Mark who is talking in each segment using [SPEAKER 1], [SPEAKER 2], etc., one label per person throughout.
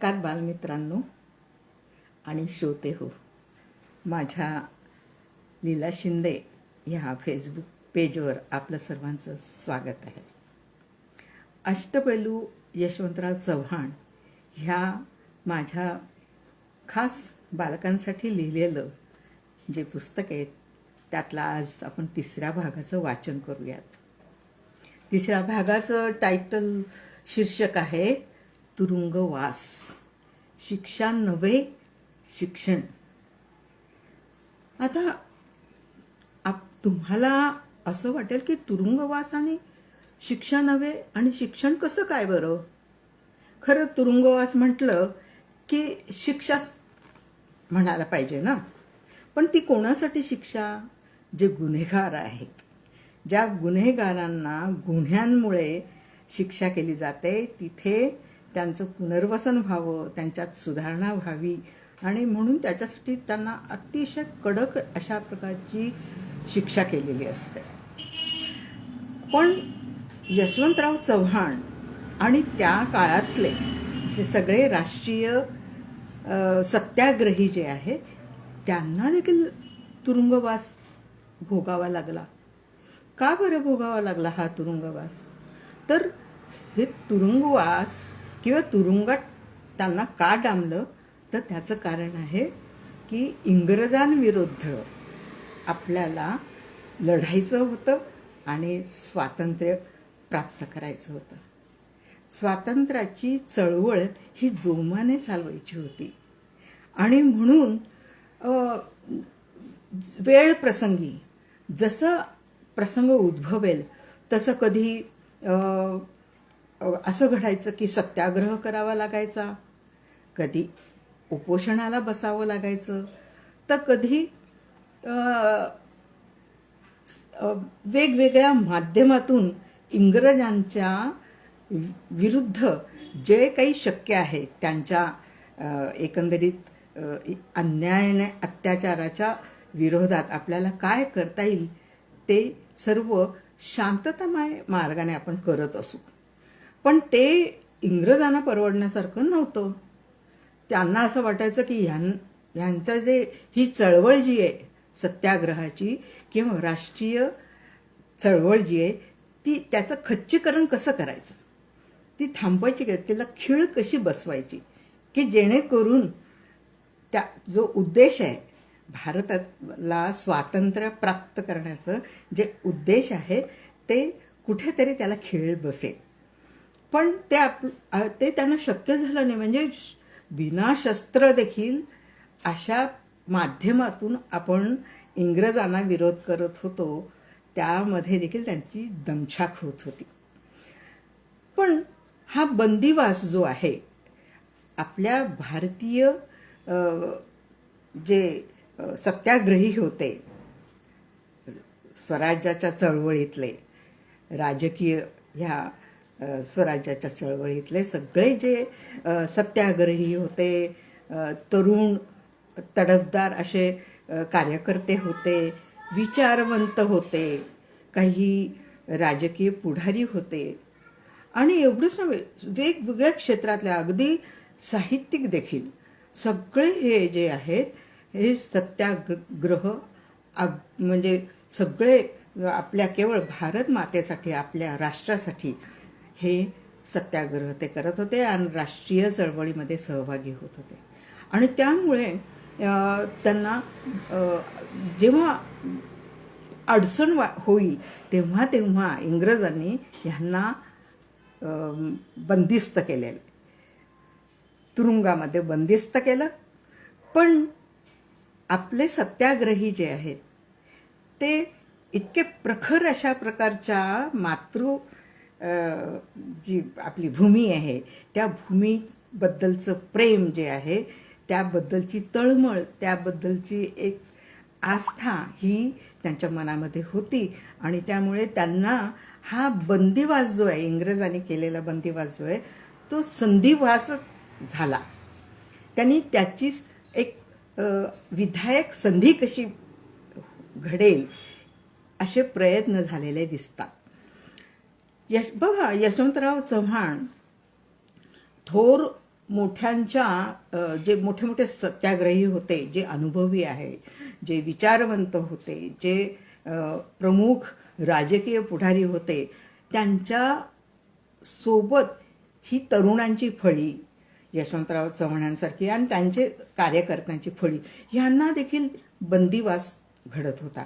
[SPEAKER 1] नमस्कार बालमित्रांनो आणि श्रोते हो. माझ्या लीला शिंदे ह्या फेसबुक पेजवर आपलं सर्वांचं स्वागत आहे. अष्टपैलू यशवंतराव चव्हाण ह्या माझ्या खास बालकांसाठी लिहिलेलं जे पुस्तक आहे त्यातला आज आपण तिसऱ्या भागाचं वाचन करूयात. तिसऱ्या भागाचं टायटल शीर्षक आहे तुरुंगवास, शिक्षा नव्हे शिक्षण. आता तुम्हाला असं वाटेल की तुरुंगवास आणि शिक्षा नव्हे आणि शिक्षण कसं काय बरं. खरं तुरुंगवास म्हटलं की शिक्षाच म्हणायला पाहिजे ना. पण ती कोणासाठी शिक्षा? जे गुन्हेगार आहेत, ज्या गुन्हेगारांना गुन्ह्यांमुळे शिक्षा केली जाते तिथे त्यांचं पुनर्वसन व्हावं, त्यांच्यात सुधारणा व्हावी आणि म्हणून त्याच्यासाठी त्यांना अतिशय कडक अशा प्रकारची शिक्षा केलेली असते. पण यशवंतराव चव्हाण आणि त्या काळातले जे सगळे राष्ट्रीय सत्याग्रही जे आहेत त्यांना देखील तुरुंगवास भोगावा लागला. का बरं भोगावा लागला हा तुरुंगवास? तर हे तुरुंगवास किंवा तुरुंगात त्यांना का डांबलं तर त्याचं कारण आहे की इंग्रजांविरुद्ध आपल्याला लढायचं होतं आणि स्वातंत्र्य प्राप्त करायचं होतं. स्वातंत्र्याची चळवळ ही जोमाने चालवायची होती आणि म्हणून वेळ प्रसंगी जसं प्रसंग उद्भवेल तसं कधी असं घडायचं की सत्याग्रह करावा लागायचा, कधी उपोषणाला बसावं लागायचं, तर कधी वेगवेगळ्या माध्यमातून इंग्रजांच्या विरुद्ध जे काही शक्य आहे त्यांच्या एकंदरीत अन्यायाने अत्याचाराच्या विरोधात आपल्याला काय करता येईल ते सर्व शांततामय मार्गाने आपण करत असू. पण ते इंग्रजांना परवडण्यासारखं नव्हतं. त्यांना असं वाटायचं की ह्यांचं जे ही चळवळ जी आहे सत्याग्रहाची किंवा राष्ट्रीय चळवळ जी आहे ती त्याचं खच्चीकरण कसं करायचं, ती थांबवायची का, तिला खीळ कशी बसवायची की जेणेकरून त्या जो उद्देश आहे भारताला स्वातंत्र्य प्राप्त करण्याचं जे उद्देश आहे ते कुठेतरी त्याला खीळ बसेल. पण ते त्यांना शक्य झालं नाही. म्हणजे बिना शस्त्र देखील अशा माध्यमातून आपण इंग्रजांना विरोध करत होतो, त्यामध्ये देखील त्यांची दमछाक होत होती. पण हा बंदिवास जो आहे आपल्या भारतीय जे सत्याग्रही होते स्वराज्याच्या चळवळीतले, राजकीय ह्या स्वराज्याच्या चळवळीतले सगळे जे सत्याग्रही होते, तरुण तडफदार असे कार्यकर्ते होते, विचारवंत होते, काही राजकीय पुढारी होते आणि एवढंच नव्हे वेगवेगळ्या क्षेत्रातल्या अगदी साहित्यिक देखील सगळे हे जे आहेत हे सत्याग्रह म्हणजे सगळे आपल्या केवळ भारत मातेसाठी आपल्या राष्ट्रासाठी हे सत्याग्रह ते करत होते आणि राष्ट्रीय चळवळीमध्ये सहभागी होत होते. आणि त्यामुळे त्यांना जेव्हा अडचण होईल तेव्हा तेव्हा इंग्रजांनी ह्यांना बंदिस्त केलेलं, तुरुंगामध्ये बंदिस्त केलं. पण आपले सत्याग्रही जे आहेत ते इतके प्रखर अशा प्रकारच्या जी आपली भूमी आहे त्या भूमीबद्दलचं प्रेम जे आहे, त्याबद्दलची तळमळ, त्याबद्दलची एक आस्था ही त्यांच्या मनामध्ये होती आणि त्यामुळे त्यांना हा बंदिवास जो आहे, इंग्रजांनी केलेला बंदिवास जो आहे तो संधिवासच झाला. त्यांनी त्याची एक विधायक संधी कशी घडेल असे प्रयत्न झालेले दिसतात. बघा, यशवंतराव चव्हाण थोर मोठ्यांच्या जे मोठे मोठे सत्याग्रही होते, जे अनुभवी आहे, जे विचारवंत होते, जे प्रमुख राजकीय पुढारी होते, त्यांच्या सोबत ही तरुणांची फळी, यशवंतराव चव्हाणांसारखी आणि त्यांचे कार्यकर्त्यांची फळी, ह्यांना देखील बंदिवास घडत होता.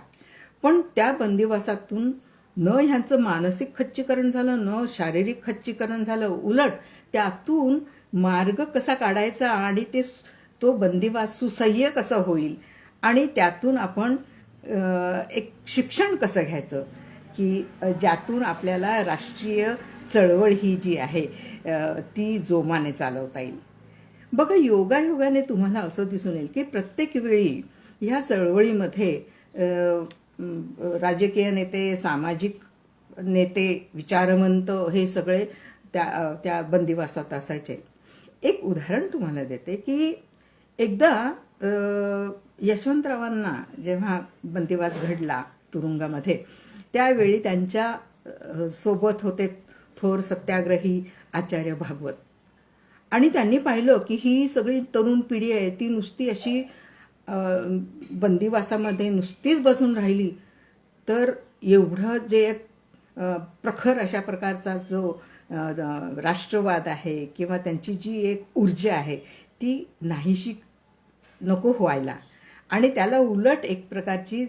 [SPEAKER 1] पण त्या बंदिवासातून न ह्यांचं मानसिक खच्चीकरण झालं, न शारीरिक खच्चीकरण झालं, उलट त्यातून मार्ग कसा काढायचा आणि तो बंदिवास सुसह्य कसं होईल आणि त्यातून आपण एक शिक्षण कसं घ्यायचं की ज्यातून आपल्याला राष्ट्रीय चळवळ ही जी आहे ती जोमाने चालवता येईल. बघा, योगायोगाने तुम्हाला असं दिसून येईल की प्रत्येक वेळी ह्या चळवळीमध्ये राजकीय नेते, सामाजिक नेते, विचारवंत हे सगळे त्या बंदिवासात असायचे. एक उदाहरण तुम्हाला देते की एकदा यशवंतरावांना जेव्हा बंदिवास घडला तुरुंगामध्ये, त्यावेळी त्यांच्या सोबत होते थोर सत्याग्रही आचार्य भागवत. आणि त्यांनी पाहिलं की ही सगळी तरुण पिढी आहे ती नुसती अशी बंदिवासामध्ये नुसतीच बसून राहिली तर एवढं जे प्रखर अशा प्रकारचा जो राष्ट्रवाद आहे किंवा त्यांची जी एक ऊर्जा आहे ती नाहीशी नको व्हायला आणि त्याला उलट एक प्रकारची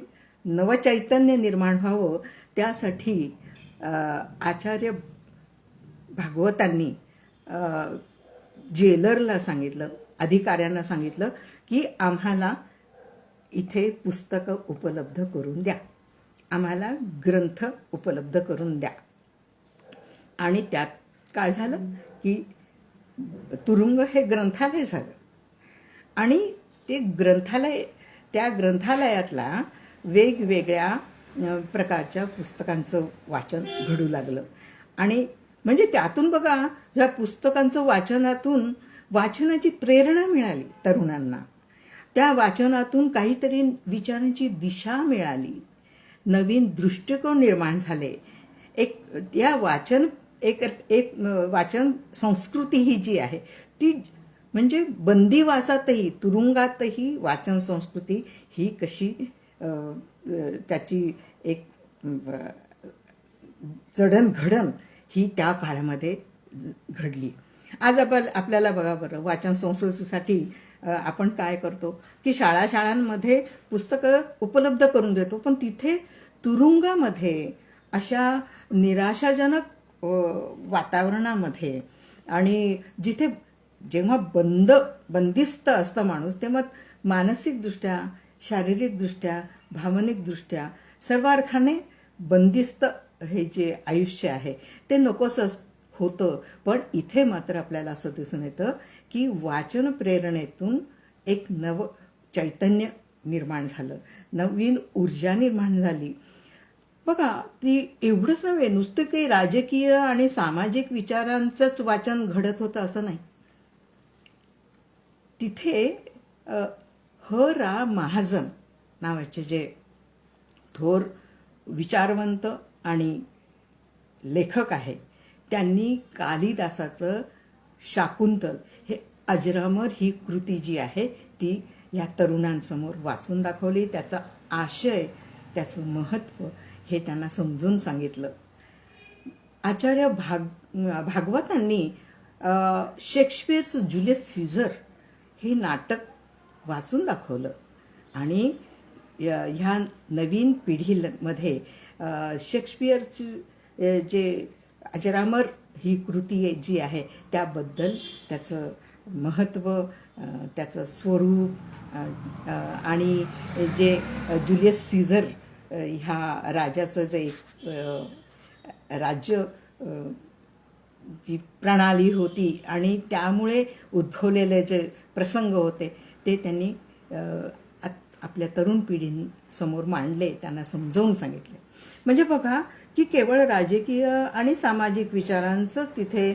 [SPEAKER 1] नवचैतन्य निर्माण व्हावं, त्यासाठी आचार्य भागवतांनी जेलरला सांगितलं, अधिकाऱ्यांना सांगितलं की आम्हाला इथे पुस्तकं उपलब्ध करून द्या, आम्हाला ग्रंथ उपलब्ध करून द्या. आणि त्यात काय झालं की तुरुंग हे ग्रंथालय झालं आणि ते ग्रंथालय, त्या ग्रंथालयातला वेगवेगळ्या प्रकारच्या पुस्तकांचं वाचन घडू लागलं. आणि म्हणजे त्यातून बघा, ह्या पुस्तकांचं वाचनातून वाचनाची प्रेरणा मिळाली तरुणांना, त्या वाचनातून काहीतरी विचारांची दिशा मिळाली, नवीन दृष्टिकोन निर्माण झाले. या वाचन एक वाचन संस्कृती ही जी आहे ती म्हणजे बंदिवासातही, तुरुंगातही वाचन संस्कृती ही कशी त्याची एक जडणघडण ही त्या काळामध्ये घडली. आज आपल्याला बघा बरं, वाचन संस्कृतीसाठी आपण काय करतो की शाळांमध्ये पुस्तकं उपलब्ध करून देतो, पण तिथे तुरुंगामध्ये अशा निराशाजनक वातावरणामध्ये आणि जिथे जेव्हा बंदिस्त असतं माणूस, तेव्हा मानसिकदृष्ट्या, शारीरिकदृष्ट्या, भावनिकदृष्ट्या सर्व अर्थाने बंदिस्त हे जे आयुष्य आहे ते नकोसं होतं. पण इथे मात्र आपल्याला असं दिसून येतं की वाचन प्रेरणेतून एक नव चैतन्य निर्माण झालं, नवीन ऊर्जा निर्माण झाली. बघा, ती एवढंच नव्हे, नुसतं काही राजकीय आणि सामाजिक विचारांचंच वाचन घडत होतं असं नाही. तिथे रा महाजन नावाचे जे थोर विचारवंत आणि लेखक आहे, त्यांनी कालिदासाचं शाकुंतल हे अजरामर ही कृती जी आहे ती या तरुणांसमोर वाचून दाखवली. त्याचा आशय, त्याचं महत्त्व हे त्यांना समजून सांगितलं. आचार्य भागवतांनी शेक्सपियरचं जुलियस सीझर हे नाटक वाचून दाखवलं आणि ह्या नवीन पिढीमध्ये शेक्सपियरची जे अजरामर ही कृती जी आहे त्याबद्दल त्याचं महत्त्व, त्याचं स्वरूप आणि जे जुलियस सीझर ह्या राजाचं जे राज्य जी प्रणाली होती आणि त्यामुळे उद्भवलेले जे प्रसंग होते ते त्यांनी आपल्या तरुण पिढीसमोर मांडले, त्यांना समजावून सांगितले. म्हणजे बघा की केवळ राजकीय आणि सामाजिक विचारांचंच तिथे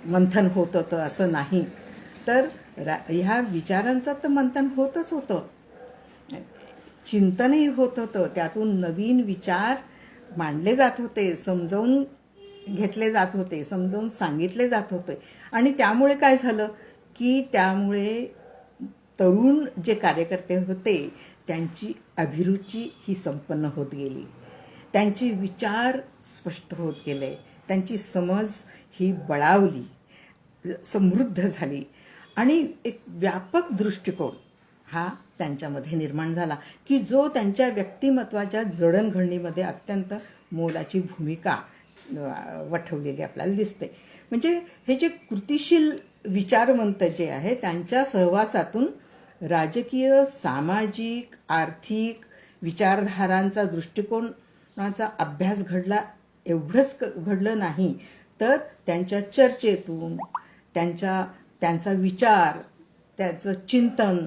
[SPEAKER 1] मंथन होत होतं असं नाही, तर ह्या विचारांचं तर मंथन होतच होतं, चिंतनही होत होतं, त्यातून नवीन विचार मांडले जात होते, समजावून घेतले जात होते, समजावून सांगितले जात होते. आणि त्यामुळे काय झालं की त्यामुळे तरुण जे कार्यकर्ते होते त्यांची अभिरुची ही संपन्न होत गेली, त्यांचे विचार स्पष्ट होत गेले, त्यांची समज ही बळावली, समृद्ध झाली आणि एक व्यापक दृष्टिकोन हा त्यांच्यामध्ये निर्माण झाला की जो त्यांच्या व्यक्तिमत्वाच्या जडणघडणीमध्ये अत्यंत मोलाची भूमिका वठवलेली आपल्याला दिसते. म्हणजे हे जे कृतिशील विचारवंत जे आहे त्यांच्या सहवासातून राजकीय, सामाजिक, आर्थिक विचारधारांचा दृष्टिकोनाचा अभ्यास घडला. एवढंच घडलं नाही तर त्यांच्या चर्चेतून त्यांचा विचार, त्याचं चिंतन,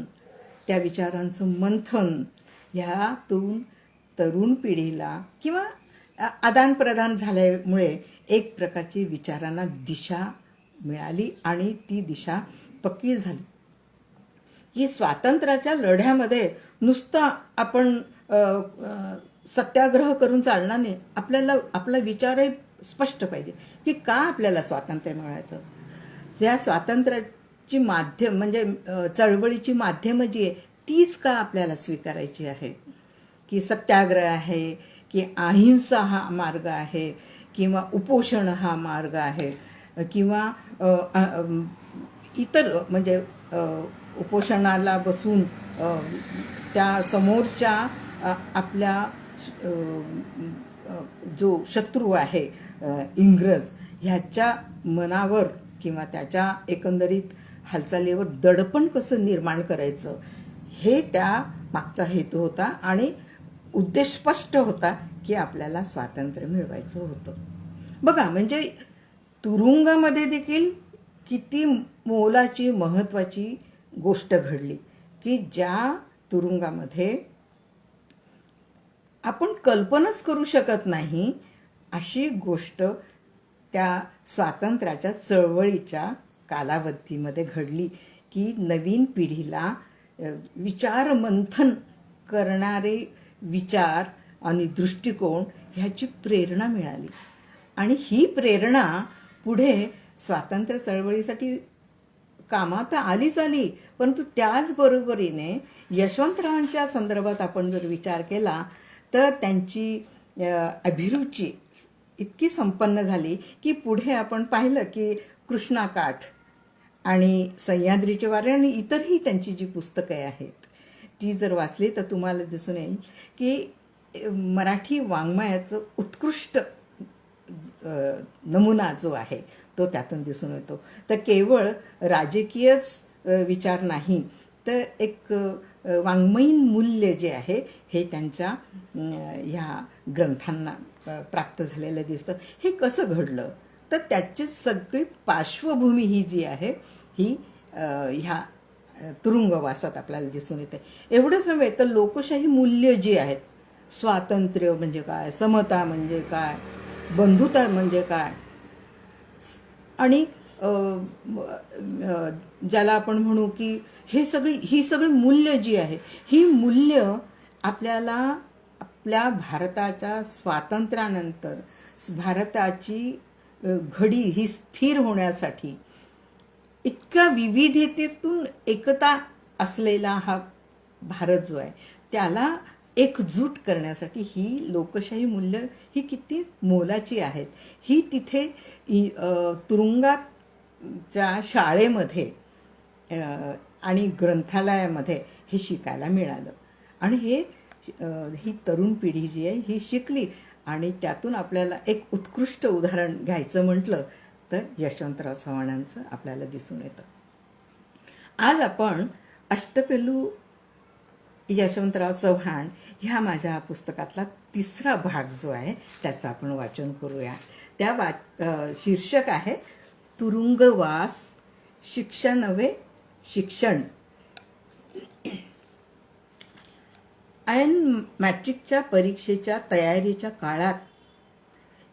[SPEAKER 1] त्या विचारांचं मंथन ह्यातून तरुण पिढीला किंवा आदानप्रदान झाल्यामुळे एक प्रकारची विचारांना दिशा मिळाली आणि ती दिशा पक्की झाली की स्वातंत्र्याच्या लढ्यामध्ये नुसतं आपण सत्याग्रह करून चालणार नाही. आपल्याला आपला विचारही स्पष्ट पाहिजे की का आपल्याला स्वातंत्र्य मिळायचं. या स्वातंत्र्याची माध्यम म्हणजे चळवळीची माध्यमं जी आहे तीच का आपल्याला स्वीकारायची आहे, की सत्याग्रह आहे, की अहिंसा हा मार्ग आहे, किंवा उपोषण हा मार्ग आहे, किंवा इतर म्हणजे उपोषणाला बसून त्या समोरच्या आपल्या जो शत्रू आहे इंग्रज ह्याच्या मनावर किंवा त्याच्या एकंदरीत हालचालीवर दडपण कसं निर्माण करायचं हे त्या मागचा हेतू होता आणि उद्देश स्पष्ट होता की आपल्याला स्वातंत्र्य मिळवायचं होतं. बघा म्हणजे तुरुंगामध्ये देखील किती मोलाची महत्त्वाची गोष्ट घडली की ज्या तुरुंगामध्ये आपण कल्पनाच करू शकत नाही अशी गोष्ट त्या स्वातंत्र्याच्या चळवळीच्या कालावधीमध्ये घडली की नवीन पिढीला विचार मंथन करणारे विचार आणि दृष्टिकोन ह्याची प्रेरणा मिळाली आणि ही प्रेरणा पुढे स्वातंत्र्य चळवळीसाठी कामात आलीच आली. परंतु त्याचबरोबरीने यशवंतरावांच्या संदर्भात आपण जर विचार केला तर त्यांची अभिरुची इतकी संपन्न झाली की पुढे आपण पाहिलं की कृष्णाकाठ आणि सह्याद्रीचे वारे आणि इतरही त्यांची जी पुस्तके आहेत ती जर वाचली तर तुम्हाला दिसून येईल की मराठी वाङ्मयाचं उत्कृष्ट नमुना जो आहे तो त्यातून दिसून येतो. तर केवळ राजकीयच विचार नाही तर एक वाङ्मयीन मूल्य जे आहे हे त्यांच्या ह्या ग्रंथांना प्राप्त झालेलं दिसतं. हे कसं घडलं तर त्याची सगळी पार्श्वभूमी ही जी आहे ही ह्या तुरुंगवासात आपल्याला दिसून येते. एवढंच नव्हे तर लोकशाही मूल्य जी आहेत, स्वातंत्र्य म्हणजे काय, समता म्हणजे काय, बंधुता म्हणजे काय, आणि ज्याला आपण म्हणू की ही सगळी मूल्य जी आहे ही मूल्य आपल्याला आपल्या भारताच्या स्वातंत्र्यानंतर भारताची घडी ही स्थिर होण्यासाठी इतक्या विविधतेतून एकता असलेला हा भारत जो आहे त्याला एकजूट करण्यासाठी ही लोकशाही मूल्य ही किती मोलाची आहेत ही तिथे तुरुंगाच्या शाळेमध्ये आणि ग्रंथालयामध्ये हे शिकायला मिळालं. आणि ही तरुण पिढी जी आहे ही शिकली आणि त्यातून आपल्याला एक उत्कृष्ट उदाहरण घ्यायचं म्हटलं तर यशवंतराव चव्हाणांचं आपल्याला दिसून येतं. आज आपण अष्टपैलू यशवंतराव चव्हाण ह्या माझ्या पुस्तकातला तिसरा भाग जो आहे त्याचं आपण वाचन करूया. त्या शीर्षक आहे तुरुंगवास, शिक्षा नव्हे शिक्षण. ऐन मॅट्रिकच्या परीक्षेच्या तयारीच्या काळात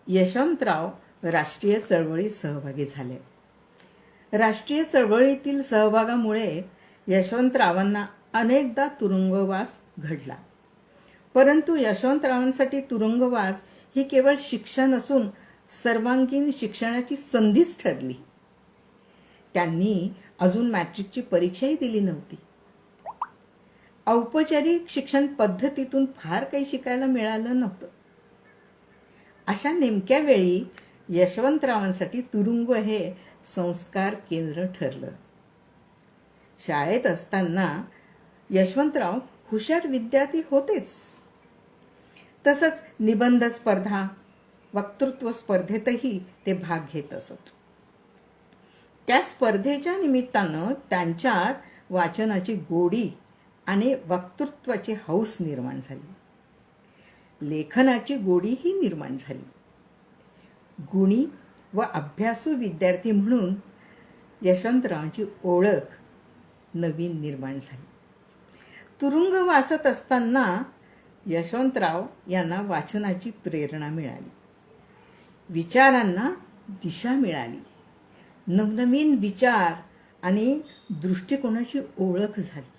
[SPEAKER 1] यशवंतराव राष्ट्रीय चळवळीत सहभागी झाले. राष्ट्रीय चळवळीतील सहभागामुळे यशवंतरावांना अनेकदा तुरुंगवास घडला. परंतु यशवंतरावांसाठी तुरुंगवास ही केवळ शिक्षा नसून सर्वांगीण शिक्षणाची संधीच ठरली. त्यांनी अजून मॅट्रिकची परीक्षाही दिली नव्हती. औपचारिक शिक्षण पद्धतीतून फार काही शिकायला मिळालं नव्हतं. अशा नेमक्या वेळी यशवंतरावांसाठी तुरुंग हे संस्कार केंद्र ठरलं. शाळेत असताना यशवंतराव हुशार विद्यार्थी होतेच. तसंच निबंध स्पर्धा, वक्तृत्व स्पर्धेतही ते भाग घेत असत. त्या स्पर्धेच्या निमित्तानं त्यांच्यात वाचनाची गोडी आणि वक्तृत्वाची हौस निर्माण झाली. लेखनाची गोडीही निर्माण झाली. गुणी व अभ्यासू विद्यार्थी म्हणून यशवंतरावांची ओळख नवीन निर्माण झाली. तुरुंगवासात असताना यशवंतराव यांना वाचनाची प्रेरणा मिळाली. विचारांना दिशा मिळाली. नवनवीन विचार आणि दृष्टिकोनाची ओळख झाली.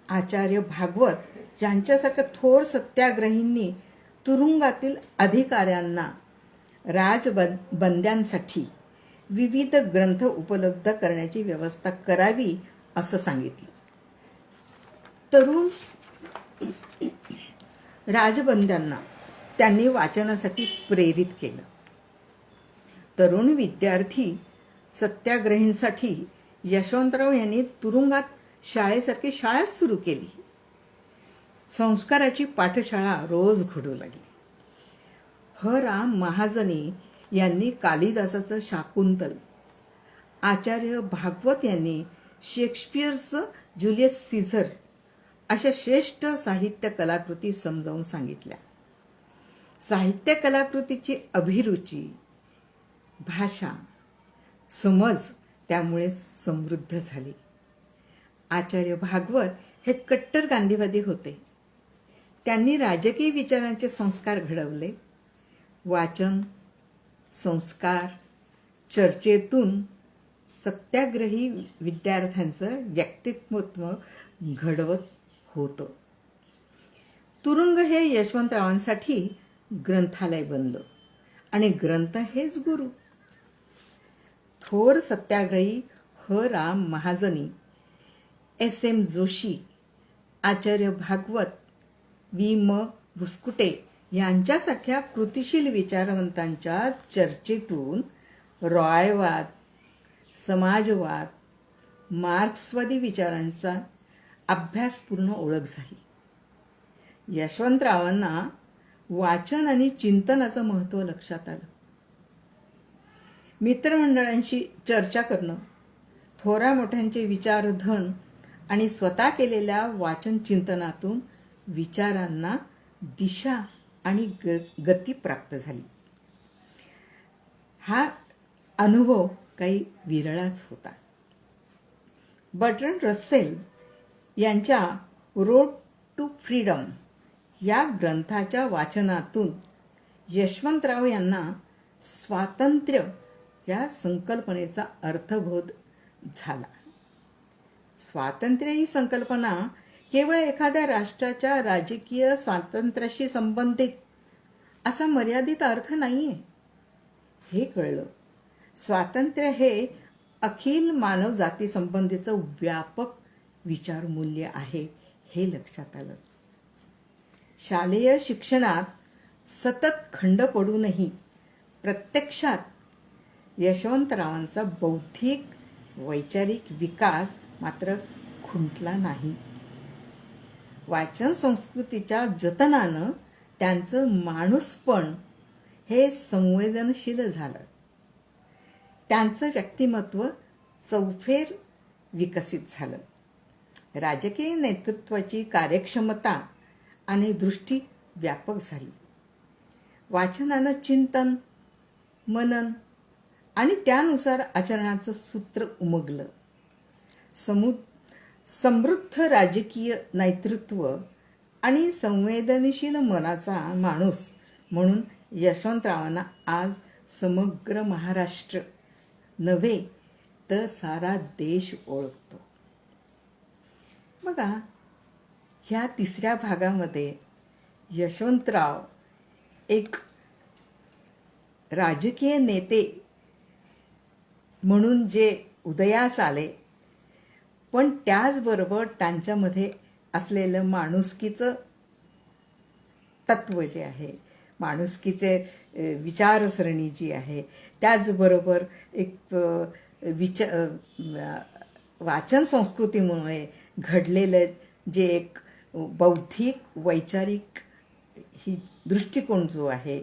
[SPEAKER 1] आचार्य भागवत यांच्यासारख्या थोर सत्याग्रहींनी तुरुंगातील अधिकाऱ्यांना राजबंद्यांसाठी विविध ग्रंथ उपलब्ध करण्याची व्यवस्था करावी असं सांगितलं. तरुण राजबंद्यांना त्यांनी वाचनासाठी प्रेरित केलं. तरुण विद्यार्थी सत्याग्रहींसाठी यशवंतराव यांनी तुरुंगात शाळेसारखी शाळा सुरू केली. संस्काराची पाठशाळा रोज घडू लागली. ह.रा. महाजनी यांनी कालिदासाचं शाकुंतल, आचार्य भागवत यांनी शेक्सपियरचं ज्युलियस सीझर अशा श्रेष्ठ साहित्य कलाकृती समजावून सांगितल्या. साहित्य कलाकृतीची अभिरुची, भाषा, समज त्यामुळे समृद्ध झाली. आचार्य भागवत हे कट्टर गांधीवादी होते. त्यांनी राजकीय विचारांचे संस्कार घडवले. वाचन, संस्कार, चर्चेतून सत्याग्रही विद्यार्थ्यांचं व्यक्तित्व घडवत होतं. तुरुंग हे यशवंतरावांसाठी ग्रंथालय बनलं आणि ग्रंथ हेच गुरु. थोर सत्याग्रही ह.रा. महाजनी, एस.एम. जोशी, आचार्य भागवत, वि.म. भुस्कुटे यांच्यासारख्या कृतिशील विचारवंतांच्या चर्चेतून रॉयवाद, समाजवाद, मार्क्सवादी विचारांचा अभ्यासपूर्ण ओळख झाली. यशवंतरावांना वाचन आणि चिंतनाचं महत्त्व लक्षात आलं. मित्रमंडळांशी चर्चा करणं, थोरा मोठ्यांचे विचारधन आणि स्वतः केलेल्या वाचन चिंतनातून विचारांना दिशा आणि गती प्राप्त झाली. हा अनुभव काही विरळाच होता. बर्ट्रंड रसेल यांच्या रोड टू फ्रीडम या ग्रंथाच्या वाचनातून यशवंतराव यांना स्वातंत्र्य या संकल्पनेचा अर्थबोध झाला. स्वातंत्र्य ही संकल्पना केवळ एखाद्या राष्ट्राच्या राजकीय स्वातंत्र्याशी संबंधित असा मर्यादित अर्थ नाहीये हे कळलं. स्वातंत्र्य हे अखिल मानव जाती संबंधीचं व्यापक विचारमूल्य आहे हे लक्षात आलं. शालेय शिक्षणात सतत खंड पडूनही प्रत्यक्षात यशवंतरावांचा बौद्धिक वैचारिक विकास मात्र खुंटला नाही. वाचन संस्कृतीच्या जतनानं त्यांचं माणूसपण हे संवेदनशील झालं. त्यांचं व्यक्तिमत्व चौफेर विकसित झालं. राजकीय नेतृत्वाची कार्यक्षमता आणि दृष्टी व्यापक झाली. वाचनानं चिंतन, मनन आणि त्यानुसार आचरणाचं सूत्र उमगलं. समृद्ध राजकीय नेतृत्व आणि संवेदनशील मनाचा माणूस म्हणून यशवंतरावांना आज समग्र महाराष्ट्र नव्हे तर सारा देश ओळखतो. बघा, ह्या तिसऱ्या भागामध्ये यशवंतराव एक राजकीय नेते म्हणून जे उदयास आले, पण त्याचबरोबर त्यांच्यामध्ये असलेलं माणुसकीचं तत्व जे आहे, माणुसकीचे विचारसरणी जी आहे, त्याचबरोबर एक वाचन संस्कृतीमुळे घडलेलं जे एक बौद्धिक वैचारिक ही दृष्टिकोन जो आहे,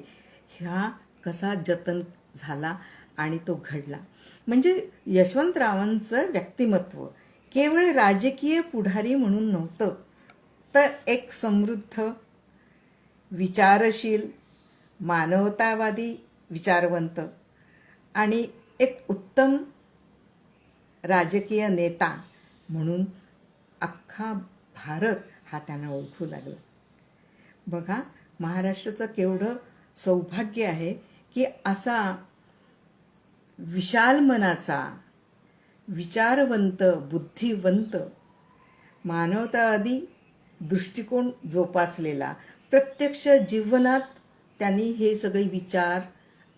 [SPEAKER 1] ह्या कसा जतन झाला आणि तो घडला. म्हणजे यशवंतरावांचं व्यक्तिमत्व केवळ राजकीय पुढारी म्हणून नव्हतं, तर एक समृद्ध, विचारशील, मानवतावादी विचारवंत आणि एक उत्तम राजकीय नेता म्हणून अख्खा भारत हा त्यांना ओळखू लागला. बघा, महाराष्ट्राचं केवढं सौभाग्य आहे की असा विशाल मनाचा, विचारवंत, बुद्धिवंत, मानवतावादी दृष्टिकोन जोपासलेला, प्रत्यक्ष जीवनात त्यांनी हे सगळे विचार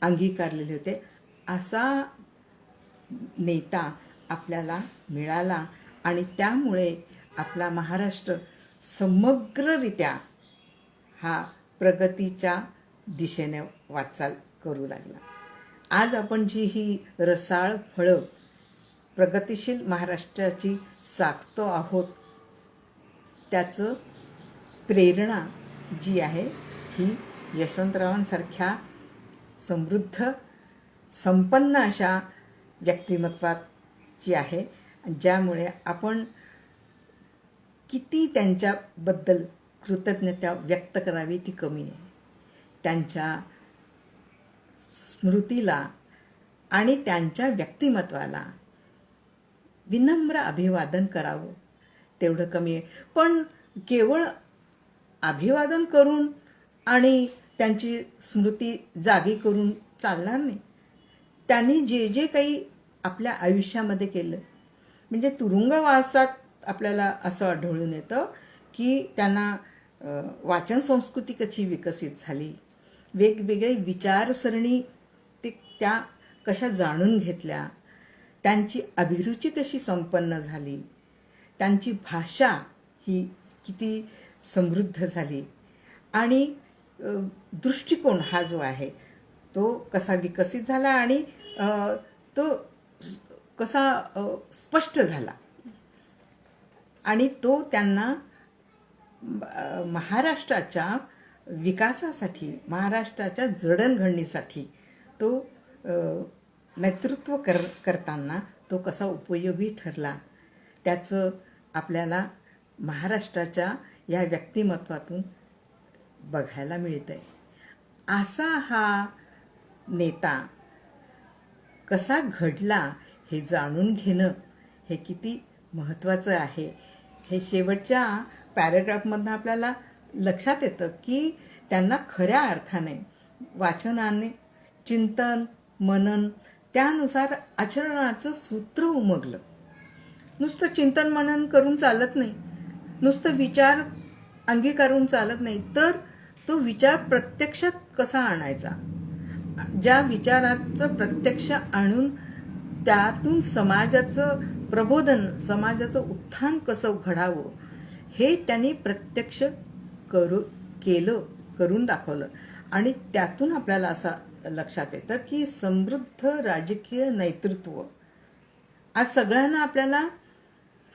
[SPEAKER 1] अंगीकारलेले होते, असा नेता आपल्याला मिळाला. आणि त्यामुळे आपला महाराष्ट्र समग्ररित्या हा प्रगतीच्या दिशेने वाटचाल करू लागला. आज आपण जी ही रसाळ फळं प्रगतिशील महाराष्ट्राची चाखतो आहोत, त्याचं प्रेरणा जी आहे ही यशवंतरावांसारख्या समृद्ध, संपन्न अशा व्यक्तिमत्वाची आहे, ज्यामुळे आपण किती त्यांच्याबद्दल कृतज्ञता व्यक्त करावी ती कमी आहे. त्यांच्या स्मृतीला आणि त्यांच्या व्यक्तिमत्वाला विनम्र अभिवादन करावं तेवढं कमी आहे. पण केवळ अभिवादन करून आणि त्यांची स्मृती जागी करून चालणार नाही. त्यांनी जे जे काही आपल्या आयुष्यामध्ये केलं, म्हणजे तुरुंगवासात आपल्याला असं आढळून येतं की त्यांना वाचन संस्कृती कशी विकसित झाली, वेगवेगळे विचारसरणी ते त्या कशा जाणून घेतल्या, त्यांची अभिरुची कशी संपन्न झाली, त्यांची भाषा ही किती समृद्ध झाली आणि दृष्टिकोन हा जो आहे तो कसा विकसित झाला आणि तो कसा स्पष्ट झाला. आणि तो त्यांना महाराष्ट्राच्या विकासासाठी, महाराष्ट्राच्या जडणघडणीसाठी तो नेतृत्व करताना तो कसा उपयोगी ठरला, त्याचं आपल्याला महाराष्ट्राच्या या व्यक्तिमत्वातून बघायला मिळतंय. असा हा नेता कसा घडला हे जाणून घेणं हे किती महत्त्वाचं आहे. हे शेवटच्या पॅरेग्राफमधनं आपल्याला लक्षात येतं की त्यांना खऱ्या अर्थाने वाचनाने चिंतन, मनन, त्यानुसार आचरणाचं सूत्र उमगलं. नुसतं चिंतन मनन करून चालत नाही, नुसतं विचार अंगीकारून चालत नाही, तर तो विचार प्रत्यक्षात कसा आणायचा, ज्या विचाराचं प्रत्यक्ष आणून त्यातून समाजाचं प्रबोधन, समाजाचं उत्थान कसं घडावं हे त्यांनी प्रत्यक्ष करून दाखवलं. आणि त्यातून आपल्याला असं लक्षात येतं की समृद्ध राजकीय नेतृत्व, आज सगळ्यांना आपल्याला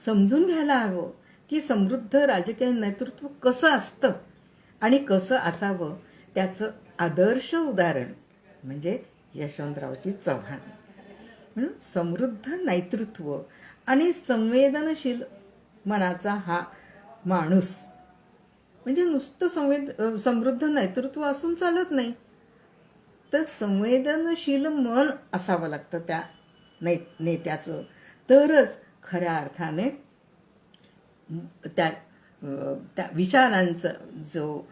[SPEAKER 1] समजून घ्यायला हवं की समृद्ध राजकीय नेतृत्व कसं असतं आणि कसं असावं. त्याचं आदर्श उदाहरण म्हणजे यशवंतरावजी चव्हाण. म्हणून समृद्ध नेतृत्व आणि संवेदनशील मनाचा हा माणूस, म्हणजे नुसतं समृद्ध नेतृत्व असून चालत नाही, तर संवेदनशील मन असावं लागतं त्या नेत्याचं, तरच खऱ्या अर्थाने त्या विचारांचं जो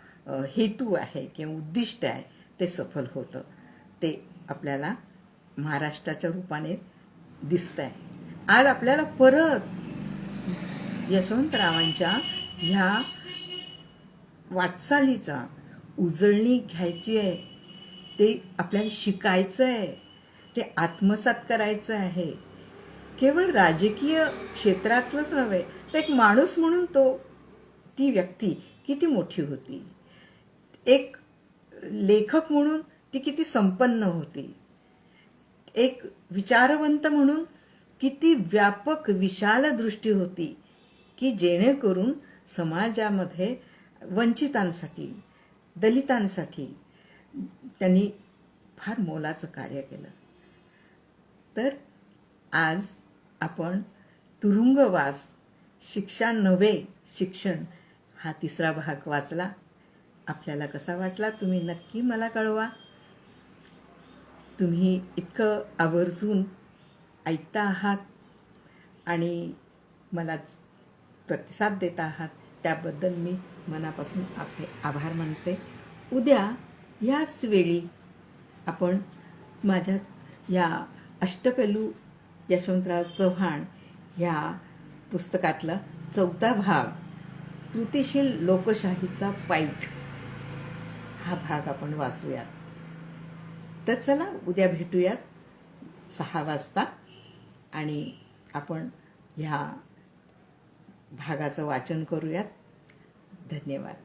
[SPEAKER 1] हेतू आहे किंवा उद्दिष्ट आहे ते सफल होतं. ते आपल्याला महाराष्ट्राच्या रूपाने दिसतंय. आज आपल्याला परत यशवंतरावांच्या ह्या वाटचालीचा उजळणी घ्यायची आहे, ते आपल्याला शिकायचं आहे, ते आत्मसात करायचं आहे. केवळ राजकीय क्षेत्रातलंच नव्हे, तर एक माणूस म्हणून ती व्यक्ती किती मोठी होती. एक लेखक म्हणून ती किती संपन्न होती. एक विचारवंत म्हणून किती व्यापक विशाल दृष्टी होती, की जेणेकरून समाजामध्ये वंचितांसाठी, दलितांसाठी त्यांनी फार मोलाचं कार्य केलं. तर आज आपण तुरुंगवास, शिक्षा नव्हे शिक्षण हा 3रा भाग वाचला. आपल्याला कसा वाटला तुम्ही नक्की मला कळवा. तुम्ही इतकं आवर्जून ऐकता आहात आणि मला प्रतिसाद देत आहात, त्याबद्दल मी मनापासून आपले आभार मानते. उद्या याच वेळी आपण माझ्या या अष्टपैलू यशवंतराव चव्हाण ह्या पुस्तकातला 4था भाग, कृतिशील लोकशाहीचा पाईक, हा भाग आपण वाचूयात. तर चला उद्या भेटूयात 6 वाजता आणि आपण ह्या भागाचं वाचन करूयात. धन्यवाद.